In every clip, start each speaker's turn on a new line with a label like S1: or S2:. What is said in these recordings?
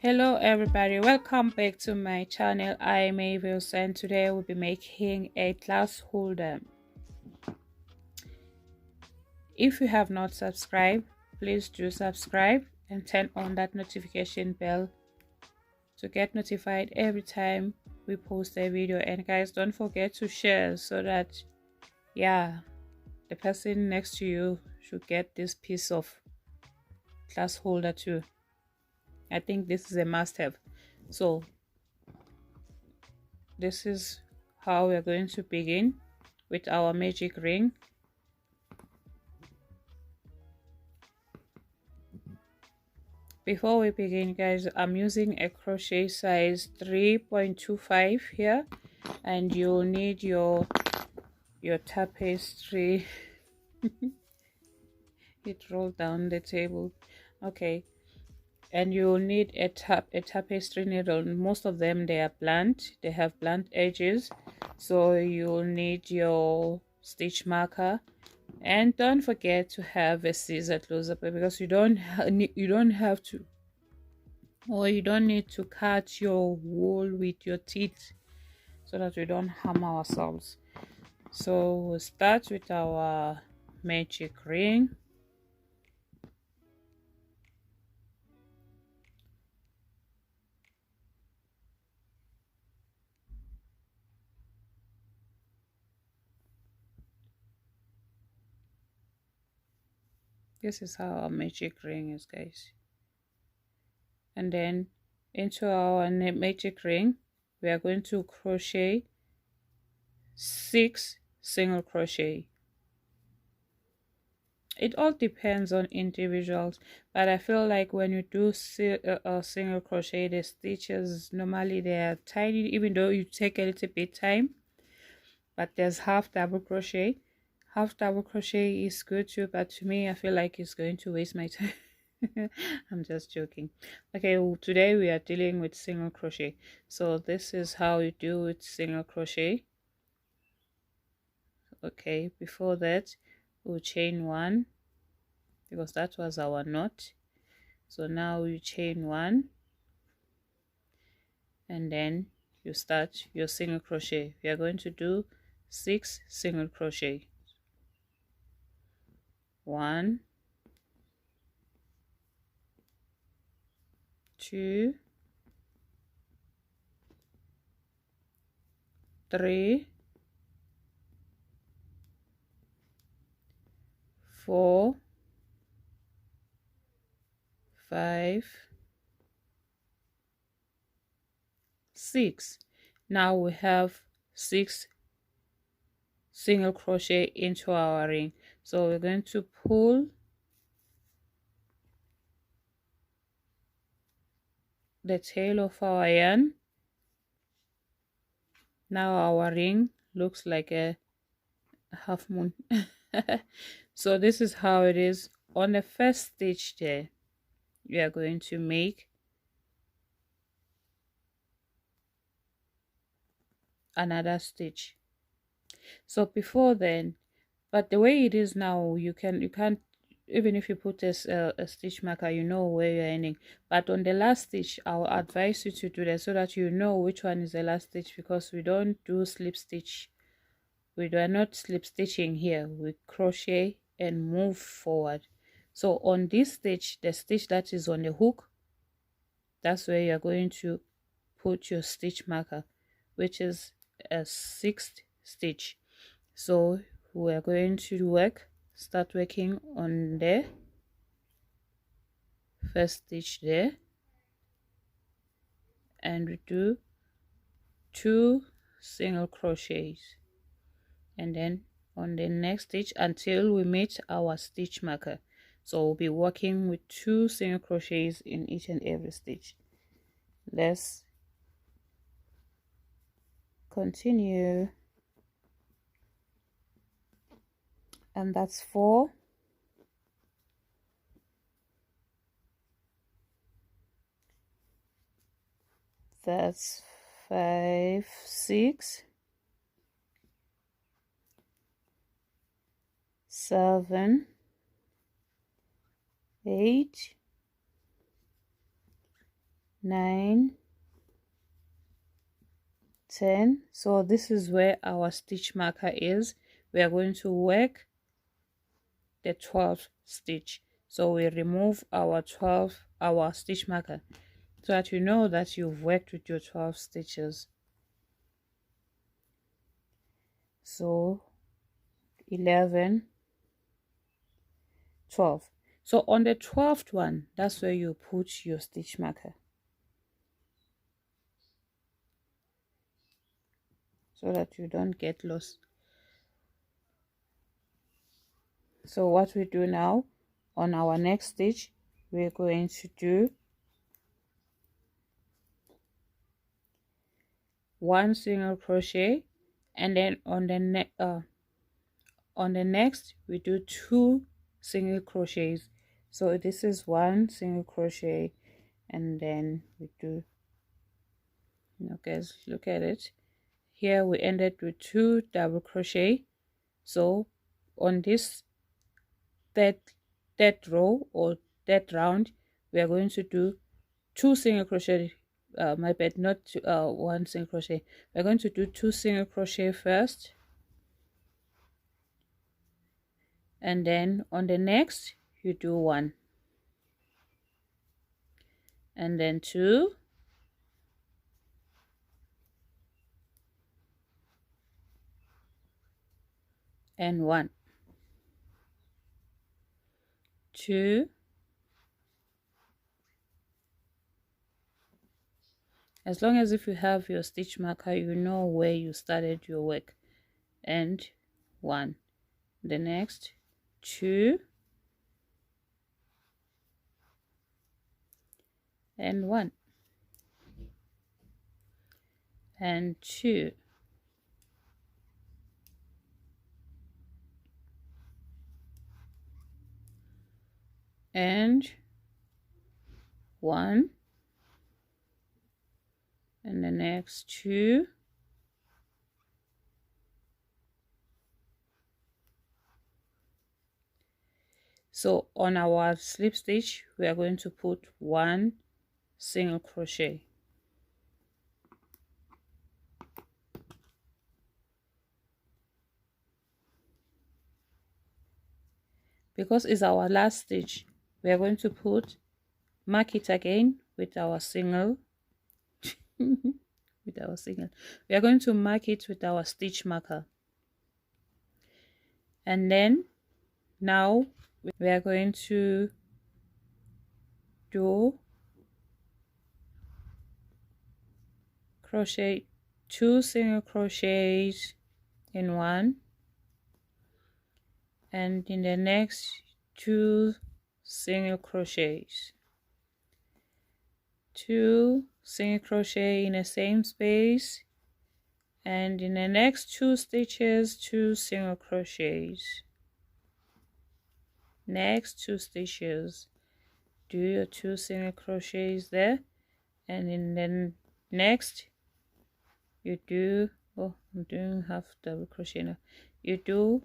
S1: Hello everybody, welcome back to my channel. I'm Mavis and today we'll be making a glass holder. If you have not subscribed, please do subscribe and turn on that notification bell to get notified every time we post a video. And guys, don't forget to share so that the person next to you should get this piece of glass holder too. I think this is a must-have. So this is how we're going to begin with our magic ring. Before we begin, guys, I'm using a crochet size 3.25 here, and you'll need your tapestry. It rolled down the table. Okay, and you'll need a tapestry needle. Most of them, they are blunt, they have blunt edges, so you'll need your stitch marker, and don't forget to have a scissor closer, because you don't have to, or you don't need to cut your wool with your teeth so that we don't harm ourselves. So we'll start with our magic ring. This is how our magic ring is, guys. And then into our magic ring we are going to crochet 6 single crochet. It all depends on individuals, but I feel like when you do single crochet, the stitches normally they are tiny, even though you take a little bit time. But there's half double crochet. Half double crochet is good too, but to me I feel like it's going to waste my time. I'm just joking. Okay, well, today we are dealing with single crochet. So this is how you do with single crochet. Okay, before that we'll chain 1, because that was our knot. So now you chain 1, and then you start your single crochet. We are going to do 6 single crochet. 1, 2, 3, 4, 5, 6. Now we have 6 single crochet into our ring. So we're going to pull the tail of our yarn. Now our ring looks like a half moon. So this is how it is. On the first stitch there, we are going to make another stitch. So before then, but the way it is now, you can't, even if you put a stitch marker, you know where you're ending. But on the last stitch, I'll advise you to do that so that you know which one is the last stitch, because we don't do slip stitch. We are not slip stitching here. We crochet and move forward. So on this stitch, the stitch that is on the hook, that's where you're going to put your stitch marker, which is a 6th stitch. So we're going to start working on the first stitch there, and we do 2 single crochets, and then on the next stitch until we meet our stitch marker. So we'll be working with 2 single crochets in each and every stitch. Let's continue. And that's 4, that's 5, 6, 7, 8, 9, 10. So this is where our stitch marker is. We are going to work the 12th stitch. So we remove our stitch marker so that you know that you've worked with your 12 stitches. So 11, 12. So on the 12th one, that's where you put your stitch marker, so that you don't get lost. So what we do now, on our next stitch, we're going to do 1 single crochet, and then on the next we do 2 single crochets. So this is 1 single crochet, and then we do, guys, look at it here, we ended with 2 double crochet. So on this third row or third round, we are going to do 2 single crochet, my bad, not 1 single crochet. We're going to do 2 single crochet first, and then on the next you do 1, and then 2, and 1, 2, as long as if you have your stitch marker, you know where you started your work, and 1, the next 2, and 1, and 2, and 1, and the next 2, so on our slip stitch we are going to put 1 single crochet. Because it's our last stitch, we are going to mark it again with our single we are going to mark it with our stitch marker, and then now we are going to do crochet 2 single crochets in one, and in the next 2 single crochets, 2 single crochet in the same space, and in the next 2 stitches 2 single crochets. Next 2 stitches, do your 2 single crochets there, and in the next you do, oh, I'm doing half double crochet now, you do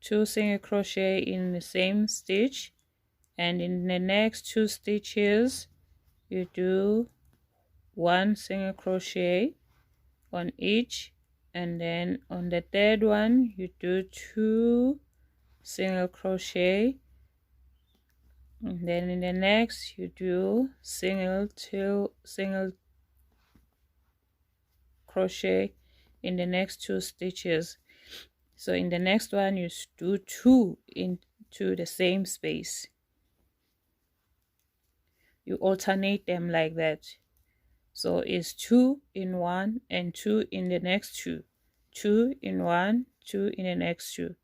S1: 2 single crochet in the same stitch, and in the next 2 stitches you do 1 single crochet on each, and then on the third one you do 2 single crochet, and then in the next you do single crochet in the next 2 stitches. So in the next one you do 2 into the same space. You alternate them like that. So it's 2 in one and 2 in the next 2, 2 in one, 2 in the next 2.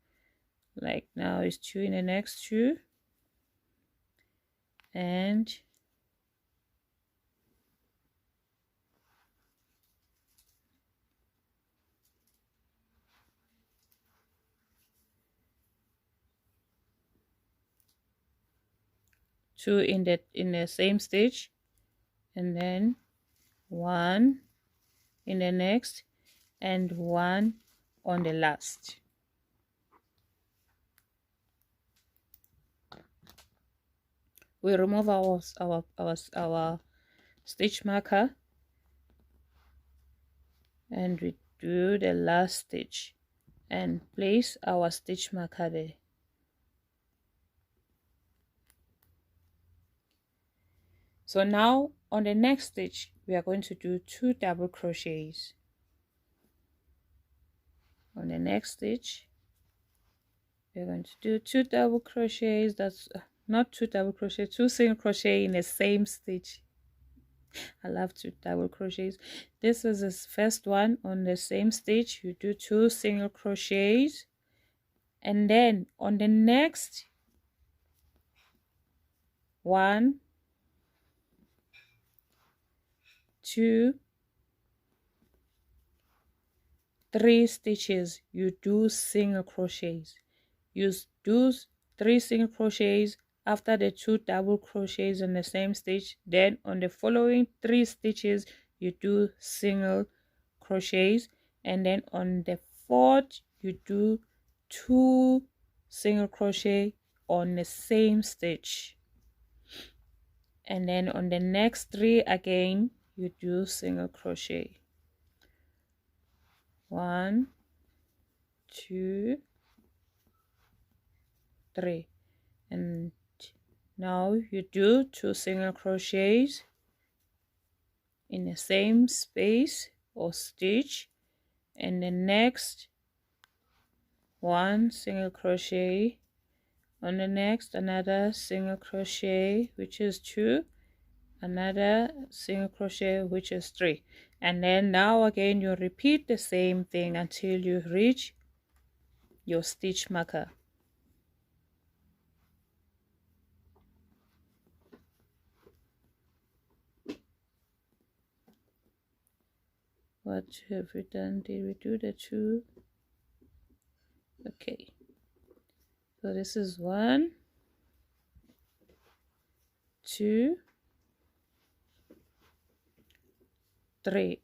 S1: Like now it's 2 in the next 2, and 2 in the same stitch, and then 1 in the next, and 1 on the last. We remove our stitch marker and we do the last stitch and place our stitch marker there. So now on the next stitch we are going to do 2 double crochets. On the next stitch we're going to do 2 double crochets. That's not 2 double crochet, 2 single crochet in the same stitch. I love 2 double crochets. This is the first one. On the same stitch you do 2 single crochets, and then on the next 1, 2, 3 stitches you do single crochets. You do 3 single crochets after the 2 double crochets in the same stitch. Then on the following 3 stitches you do single crochets, and then on the 4th you do 2 single crochet on the same stitch, and then on the next 3 again you do single crochet. 1, 2, 3, and now you do 2 single crochets in the same space or stitch, and the next 1 single crochet, on the next another single crochet which is 2, another single crochet which is 3, and then now again you repeat the same thing until you reach your stitch marker. What have we done? Did we do the 2? Okay, so this is 1, 2, 3,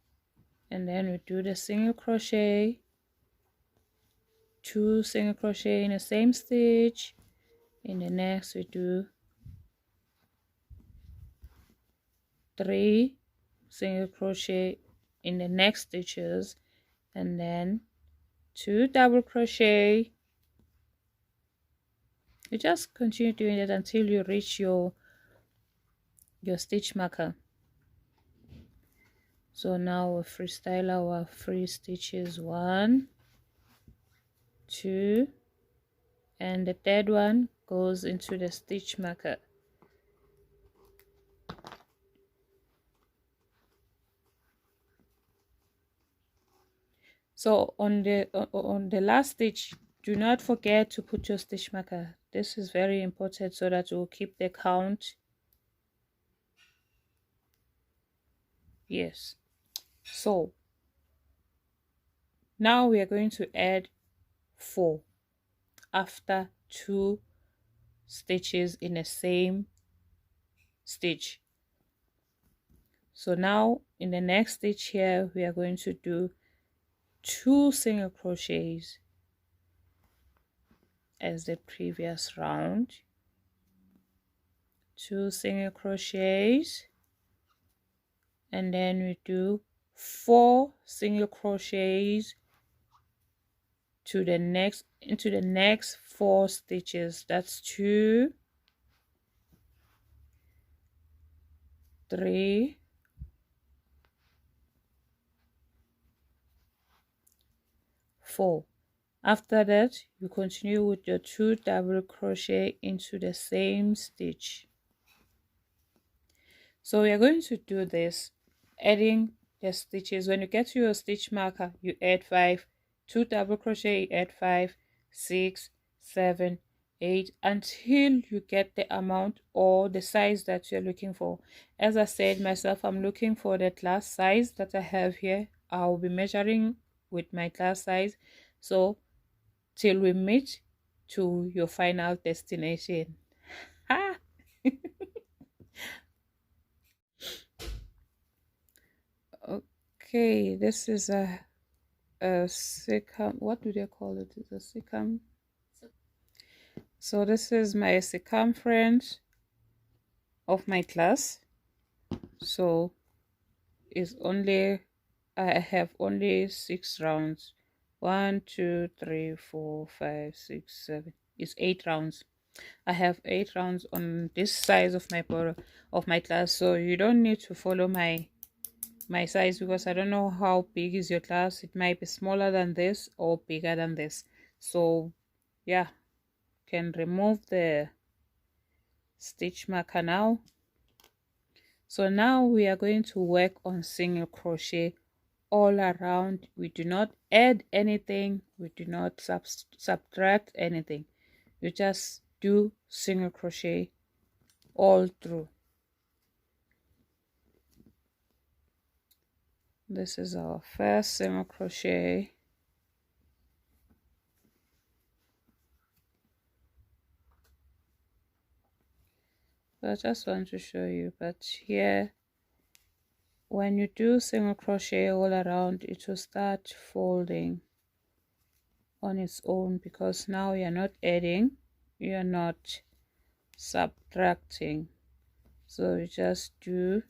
S1: and then we do the single crochet, 2 single crochet in the same stitch. In the next we do 3 single crochet in the next stitches, and then 2 double crochet. You just continue doing it until you reach your stitch marker. So now we freestyle our 3 stitches, 1, 2, and the third one goes into the stitch marker. So on the last stitch, do not forget to put your stitch marker. This is very important so that we'll keep the count. Yes. So now we are going to add 4 after 2 stitches in the same stitch. So now in the next stitch here we are going to do 2 single crochets as the previous round, 2 single crochets, and then we do 4 single crochets to the next into the next 4 stitches. That's 2, 3, 4. After that you continue with your 2 double crochet into the same stitch. So we are going to do this adding the stitches. When you get to your stitch marker you add 5, 2 double crochet, you add 5, 6, 7, 8 until you get the amount or the size that you're looking for. As I said myself, I'm looking for the glass size that I have here. I'll be measuring with my glass size, so till we meet to your final destination. Ha! Okay, this is a what do they call it? It's a circum. So this is my circumference of my glass. So it's only, I have only 6 rounds. 1 2 3 4 5 6 7. It's 8 rounds. I have 8 rounds on this size of my border of my glass. So you don't need to follow my size, because I don't know how big is your glass. It might be smaller than this or bigger than this. So yeah, can remove the stitch marker now. So now we are going to work on single crochet all around. We do not add anything, we do not subtract anything. You just do single crochet all through. This is our first single crochet. I just want to show you, but here when you do single crochet all around, it will start folding on its own, because now you're not adding, you're not subtracting. So you just do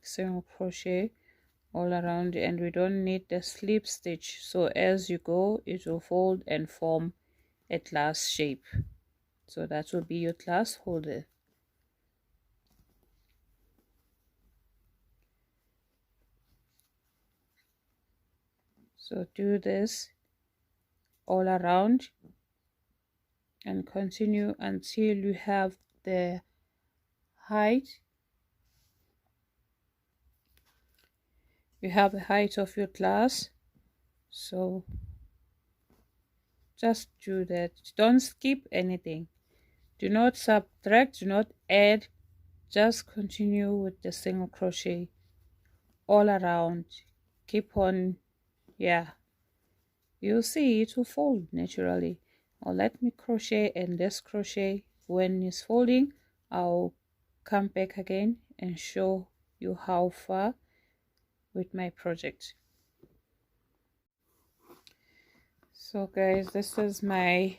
S1: single crochet all around, and we don't need the slip stitch. So as you go, it will fold and form a glass shape. So that will be your glass holder. So do this all around and continue until you have the height. You have the height of your glass. So just do that. Don't skip anything. Do not subtract, do not add. Just continue with the single crochet all around. Keep on, yeah, you'll see it will fold naturally. Or let me crochet and this crochet. When it's folding, I'll come back again and show you how far with my project. So guys, this is my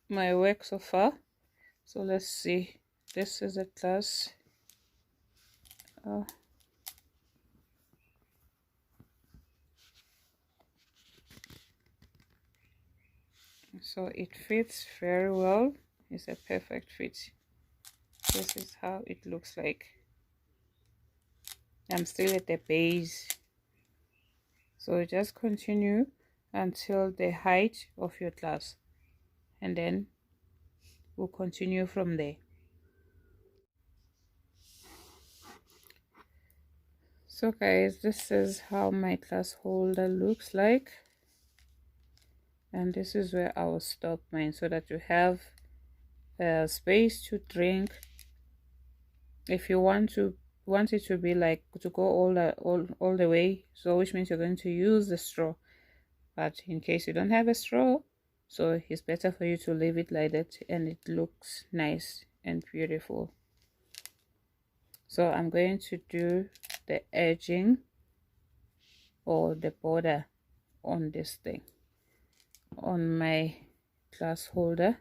S1: work so far. So let's see, this is a glass. So it fits very well. It's a perfect fit. This is how it looks like. I'm still at the base, so just continue until the height of your glass, and then we'll continue from there. So guys, this is how my glass holder looks like, and this is where I will stop mine, so that you have space to drink. If you want it to be like to go all the way, so which means you're going to use the straw, but in case you don't have a straw, so it's better for you to leave it like that, and it looks nice and beautiful. So I'm going to do the edging or the border on this thing, on my glass holder.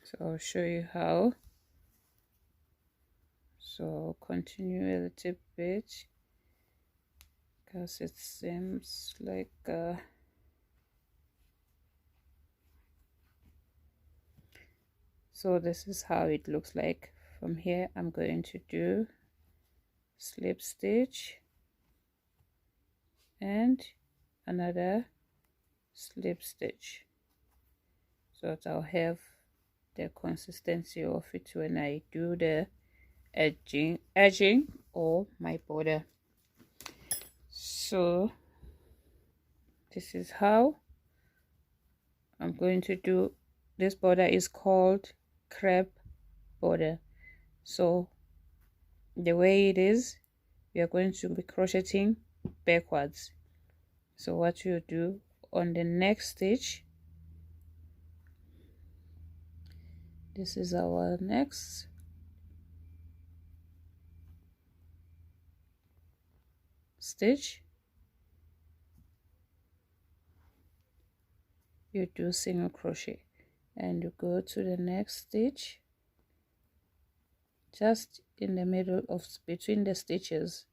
S1: So I'll show you how. So continue a little bit, because it seems like so this is how it looks like. From here I'm going to do slip stitch and another slip stitch, so that I'll have the consistency of it when I do the edging or my border. So this is how I'm going to do. This border is called crepe border. So the way it is, we are going to be crocheting backwards. So what you do on the next stitch, this is our next stitch, you do single crochet and you go to the next stitch, just in the middle of between the stitches,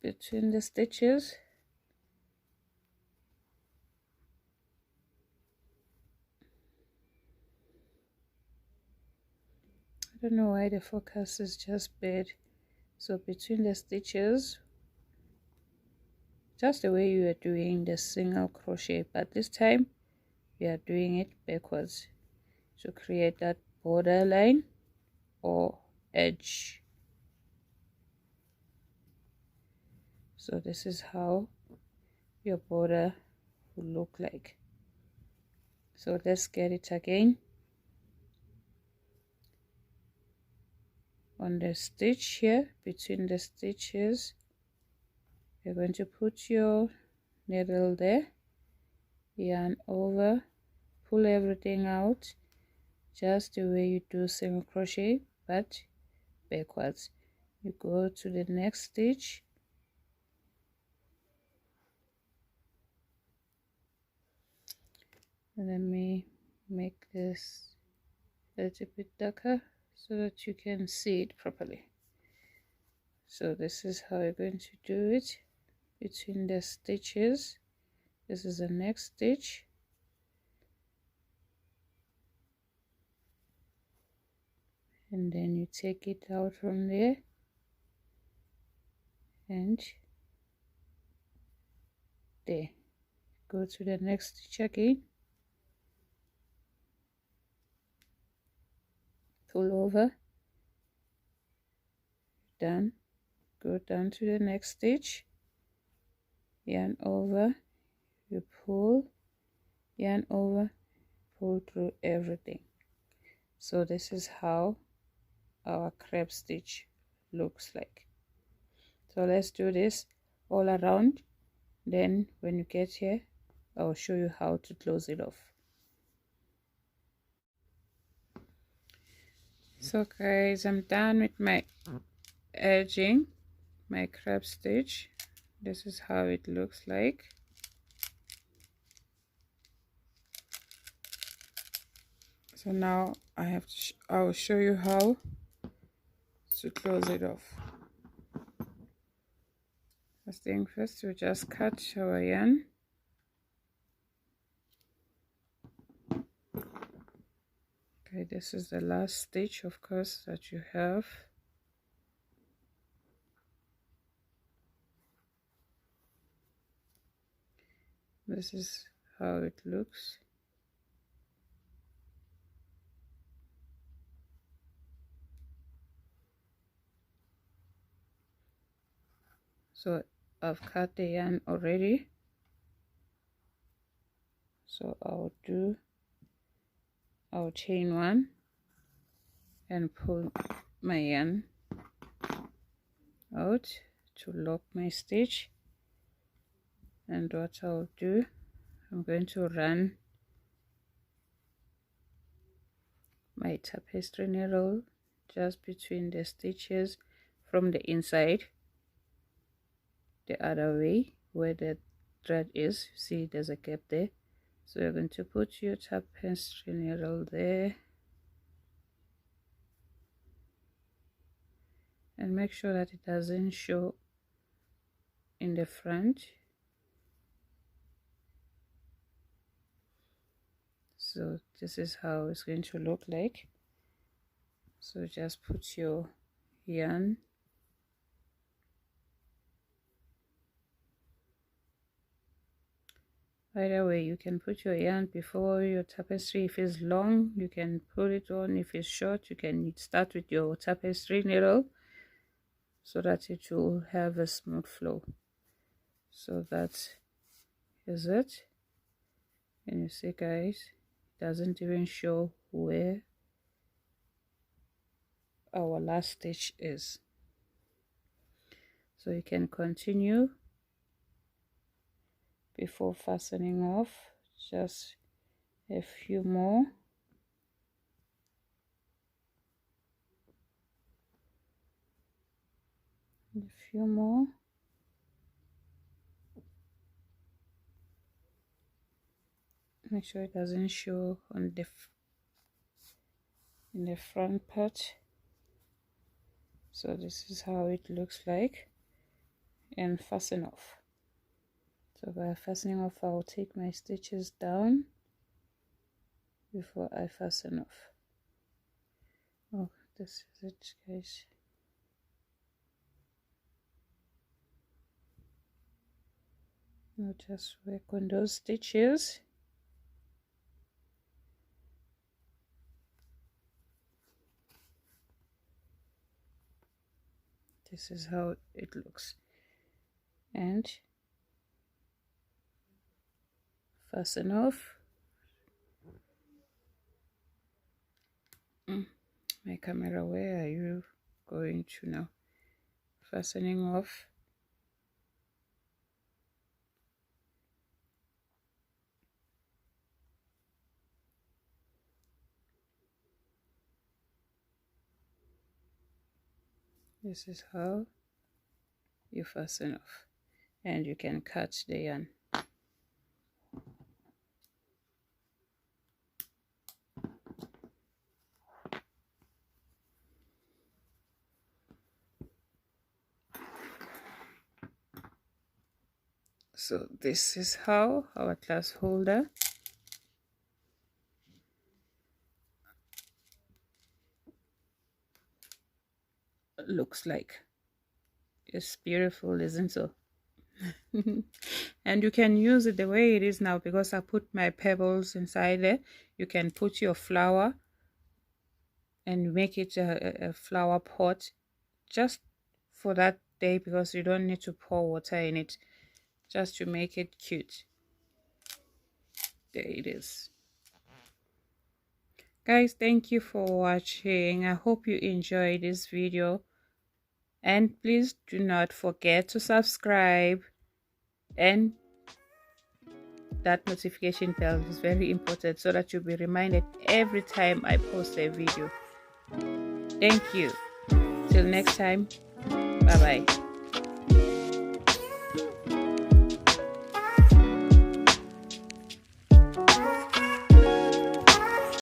S1: between the stitches, I don't know why the focus is just bad. So between the stitches, just the way you are doing the single crochet, but this time we are doing it backwards to create that border line or edge. So this is how your border will look like. So let's get it again. On the stitch here, between the stitches, you're going to put your needle there, yarn over, pull everything out just the way you do single crochet but backwards. You go to the next stitch, and let me make this a little bit darker so that you can see it properly. So this is how you're going to do it between the stitches. This is the next stitch, and then you take it out from there and there. Go to the next stitch again, pull over, done. Go down to the next stitch, yarn over, you pull, yarn over, pull through everything. So this is how our crepe stitch looks like. So let's do this all around, then when you get here I'll show you how to close it off. So guys, I'm done with my edging, my crepe stitch. This is how it looks like. So now I'll show you how to close it off. First thing first, we just cut our yarn. Okay, this is the last stitch, of course, that you have. This is how it looks. So I've cut the yarn already. So I'll chain one and pull my yarn out to lock my stitch. And what I'll do, I'm going to run my tapestry needle just between the stitches from the inside the other way where the thread is. See, there's a gap there. So you're going to put your tapestry needle there and make sure that it doesn't show in the front. So this is how it's going to look like. So just put your yarn either way. You can put your yarn before your tapestry. If it's long, you can put it on. If it's short, you can start with your tapestry needle so that it will have a smooth flow. So that is it. And you see guys, it doesn't even show where our last stitch is. So you can continue before fastening off, just a few more. A few more. Make sure it doesn't show on the in the front part. So this is how it looks like, and fasten off. So by fastening off, I will take my stitches down before I fasten off. Oh, this is it, guys. I'll just work on those stitches. This is how it looks, and fasten off. My camera, where are you going to now? Fastening off. This is how you fasten off, and you can cut the yarn. So this is how our glass holder looks like. It's beautiful, isn't it? And you can use it the way it is now, because I put my pebbles inside there. You can put your flower and make it a flower pot just for that day, because you don't need to pour water in it, just to make it cute. There it is. Guys, thank you for watching. I hope you enjoyed this video, and please do not forget to subscribe, and that notification bell is very important so that you'll be reminded every time I post a video. Thank you. Till next time, bye bye.